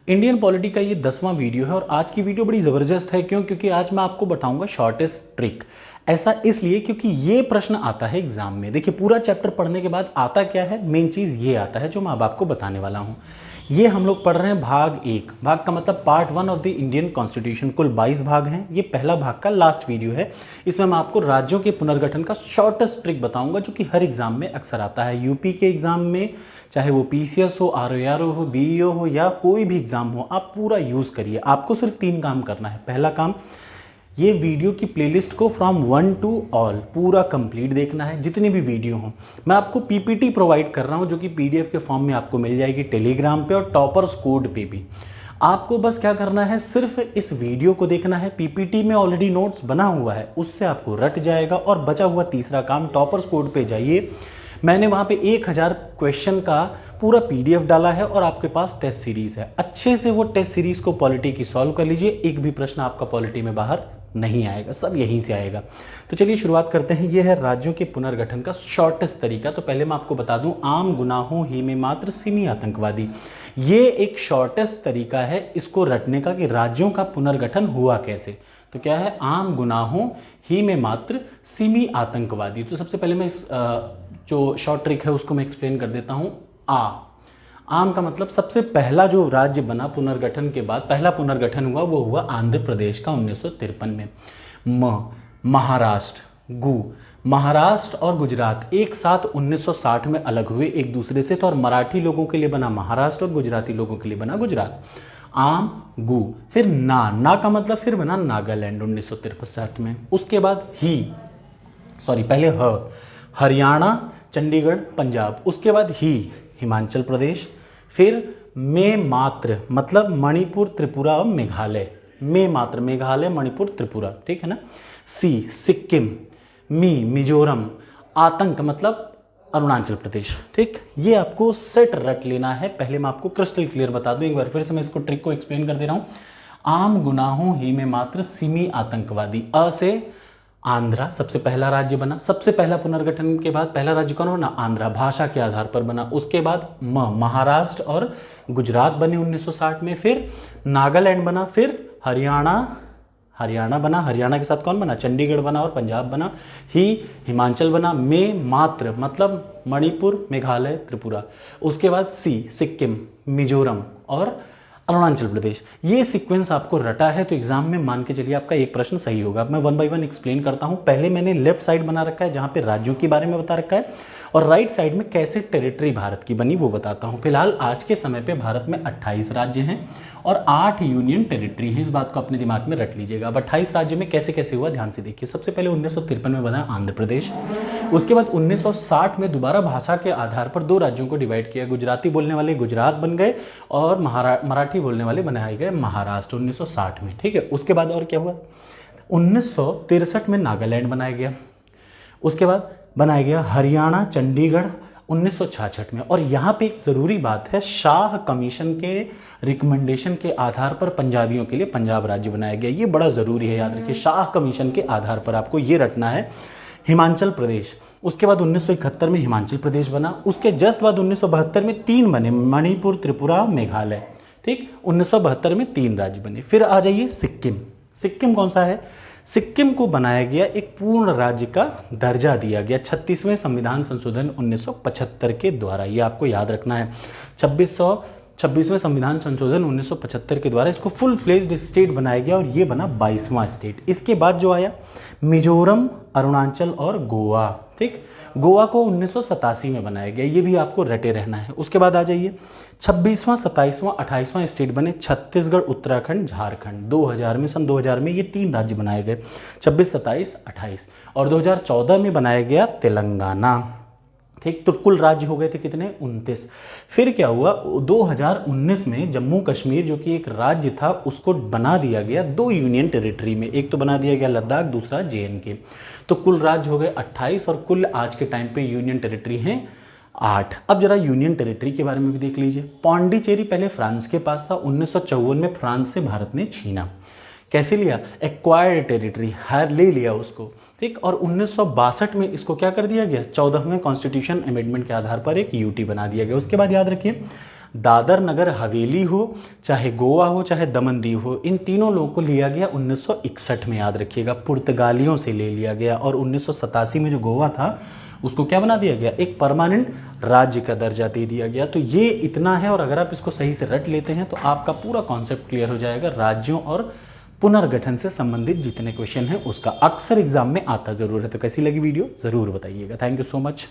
Indian polity का ये 10वां video है और आज की वीडियो बड़ी ज़बरदस्त है। क्योंकि आज मैं आपको बताऊंगा शॉर्टेस्ट ट्रिक। ऐसा इसलिए क्योंकि ये प्रश्न आता है एग्जाम में। देखिए, पूरा चैप्टर पढ़ने के बाद आता क्या है, मेन चीज़ ये आता है जो मैं अब आपको बताने वाला हूँ। ये हम लोग पढ़ रहे हैं भाग 1। भाग का मतलब part 1 of the Indian constitution. कुल 22 भाग हैं। ये पहला भाग का लास्ट वीडियो है। इसमें मैं आपको राज्यों के पुनर्गठन का शॉर्टेस्ट ट्रिक बताऊंगा जो कि हर एग्जाम में अक्सर आता है। यूपी के एग्जाम में, चाहे वो पीसीएस हो, आरओआरओ हो, बीईओ हो या कोई भी एग्जाम हो, आप पूरा यूज़ करिए। आपको सिर्फ 3 काम करना है। पहला काम, ये वीडियो की प्लेलिस्ट को फ्रॉम 1 टू ऑल पूरा कंप्लीट देखना है, जितनी भी वीडियो हों। मैं आपको पीपीटी प्रोवाइड कर रहा हूं जो कि पीडीएफ के फॉर्म में आपको मिल जाएगी टेलीग्राम पे और टॉपर्स कोड पे भी। आपको बस क्या करना है, सिर्फ इस वीडियो को देखना है। पीपीटी में ऑलरेडी नोट्स बना हुआ है, उससे आपको रट जाएगा। और बचा हुआ तीसरा काम, टॉपर्स कोड पे जाइए। मैंने वहाँ पे 1000 क्वेश्चन का पूरा पीडीएफ डाला है और आपके पास टेस्ट सीरीज़ है। अच्छे से वो टेस्ट सीरीज़ को पॉलिटी की सॉल्व कर लीजिए। एक भी प्रश्न आपका पॉलिटी में बाहर नहीं आएगा, सब यहीं से आएगा। तो चलिए शुरुआत करते हैं। ये है राज्यों के पुनर्गठन का शॉर्टेस्ट तरीका। तो पहले मैं आपको बता दूं, आम गुनाहों ही में मात्र सिमी आतंकवादी, ये एक शॉर्टेस्ट तरीका है इसको रटने का कि राज्यों का पुनर्गठन हुआ कैसे। तो क्या है, आम गुनाहों ही में मात्र सिमी आतंकवादी। तो सबसे पहले मैं इस जो शॉर्ट ट्रिक है उसको मैं एक्सप्लेन कर देता हूँ। आम का मतलब सबसे पहला जो राज्य बना पुनर्गठन के बाद, पहला पुनर्गठन हुआ वो हुआ आंध्र प्रदेश का 1953 में। महाराष्ट्र। महाराष्ट्र और गुजरात एक साथ 1960 में अलग हुए एक दूसरे से, तो और मराठी लोगों के लिए बना महाराष्ट्र और गुजराती लोगों के लिए बना गुजरात। आम गु। फिर ना का मतलब फिर बना नागालैंड 1963 में। उसके बाद पहले हरियाणा, चंडीगढ़, पंजाब। उसके बाद हिमाचल प्रदेश। फिर मात्र मतलब मणिपुर, त्रिपुरा और मेघालय। मात्र मेघालय, मणिपुर, त्रिपुरा, ठीक है ना। सिक्किम। मिजोरम। आतंक मतलब अरुणाचल प्रदेश। ठीक, ये आपको सेट रट लेना है। पहले मैं आपको क्रिस्टल क्लियर बता दूं, एक बार फिर से मैं इसको ट्रिक को एक्सप्लेन कर दे रहा हूं। आम गुनाहों ही में मात्र सिमी आतंकवादी। अ से आंध्रा सबसे पहला राज्य बना। सबसे पहला पुनर्गठन के बाद पहला राज्य कौन बना? आंध्रा, भाषा के आधार पर बना। उसके बाद महाराष्ट्र और गुजरात बने 1960 में। फिर नागालैंड बना। फिर हरियाणा बना। हरियाणा के साथ कौन बना? चंडीगढ़ बना। और पंजाब बना। हिमाचल बना। मात्र मतलब मणिपुर, मेघालय, त्रिपुरा। उसके बाद सिक्किम, मिजोरम और अरुणाचल प्रदेश। ये सीक्वेंस आपको रटा है तो एग्जाम में मान के चलिए आपका एक प्रश्न सही होगा। मैं 1 बाय 1 एक्सप्लेन करता हूँ। पहले मैंने लेफ्ट साइड बना रखा है जहाँ पे राज्यों के बारे में बता रखा है, और राइट साइड में कैसे टेरिटरी भारत की बनी वो बताता हूँ। फिलहाल आज के समय पे भारत में 28 राज्य हैं और 8 यूनियन टेरिटरी है। इस बात को अपने दिमाग में रट लीजिएगा। अब 28 राज्य में कैसे कैसे हुआ ध्यान से देखिए। सबसे पहले 1953 में बना आंध्र प्रदेश। उसके बाद 1960 में दोबारा भाषा के आधार पर 2 राज्यों को डिवाइड किया। गुजराती बोलने वाले गुजरात बन गए और मराठी बोलने वाले बनाए गए महाराष्ट्र 1960 में। ठीक है, उसके बाद और क्या हुआ? 1963 में नागालैंड बनाया गया। उसके बाद बनाया गया हरियाणा, चंडीगढ़ 1966 में। और यहाँ पे एक ज़रूरी बात है, शाह कमीशन के रिकमेंडेशन के आधार पर पंजाबियों के लिए पंजाब राज्य बनाया गया। ये बड़ा ज़रूरी है, याद रखिए। शाह कमीशन के आधार पर आपको ये रटना है। हिमाचल प्रदेश। उसके बाद 1971 में हिमाचल प्रदेश बना। उसके जस्ट बाद 1972 में 3 बने, मणिपुर, त्रिपुरा, मेघालय। ठीक, 1972 में 3 राज्य बने। फिर आ जाइए सिक्किम कौन सा है? सिक्किम को बनाया गया, एक पूर्ण राज्य का दर्जा दिया गया 36वें संविधान संशोधन 1975 के द्वारा। ये आपको याद रखना है। 26वें संविधान संशोधन 1975 के द्वारा इसको फुल फ्लेज्ड स्टेट बनाया गया और ये बना 22वां स्टेट। इसके बाद जो आया मिजोरम, अरुणाचल और गोवा। ठीक, गोवा को 1987 में बनाया गया। ये भी आपको रटे रहना है। उसके बाद आ जाइए 26वां, 27वां, 28वां स्टेट बने छत्तीसगढ़, उत्तराखंड, झारखंड। 2000 में, सन 2000 में ये 3 राज्य बनाए गए, 26, 27, 28। और 2014 में बनाया गया तेलंगाना। ठीक, तो कुल राज्य हो गए थे कितने? 29। फिर क्या हुआ? 2019 में जम्मू कश्मीर जो कि एक राज्य था उसको बना दिया गया 2 यूनियन टेरिटरी में। एक तो बना दिया गया लद्दाख, दूसरा JNK। तो कुल राज्य हो गए 28 और कुल आज के टाइम पे यूनियन टेरिटरी हैं 8। अब जरा यूनियन टेरिटरी के बारे में भी देख लीजिए। पौंडीचेरी पहले फ्रांस के पास था। 1954 में फ्रांस से भारत ने छीना। कैसे लिया? एक्वायर्ड टेरिटरी, ले लिया उसको। ठीक, और 1962 में इसको क्या कर दिया गया? 14वें कॉन्स्टिट्यूशन अमेंडमेंट के आधार पर एक यूटी बना दिया गया। उसके बाद याद रखिए दादर नगर हवेली हो, चाहे गोवा हो, चाहे दमन दीव हो, इन तीनों लोगों को लिया गया 1961 में, याद रखिएगा, पुर्तगालियों से ले लिया गया। और 1987 में जो गोवा था उसको क्या बना दिया गया, एक परमानेंट राज्य का दर्जा दे दिया गया। तो ये इतना है, और अगर आप इसको सही से रट लेते हैं तो आपका पूरा कॉन्सेप्ट क्लियर हो जाएगा। राज्यों और पुनर्गठन से संबंधित जितने क्वेश्चन हैं उसका अक्सर एग्जाम में आता जरूर है। तो कैसी लगी वीडियो जरूर बताइएगा। Thank you so much.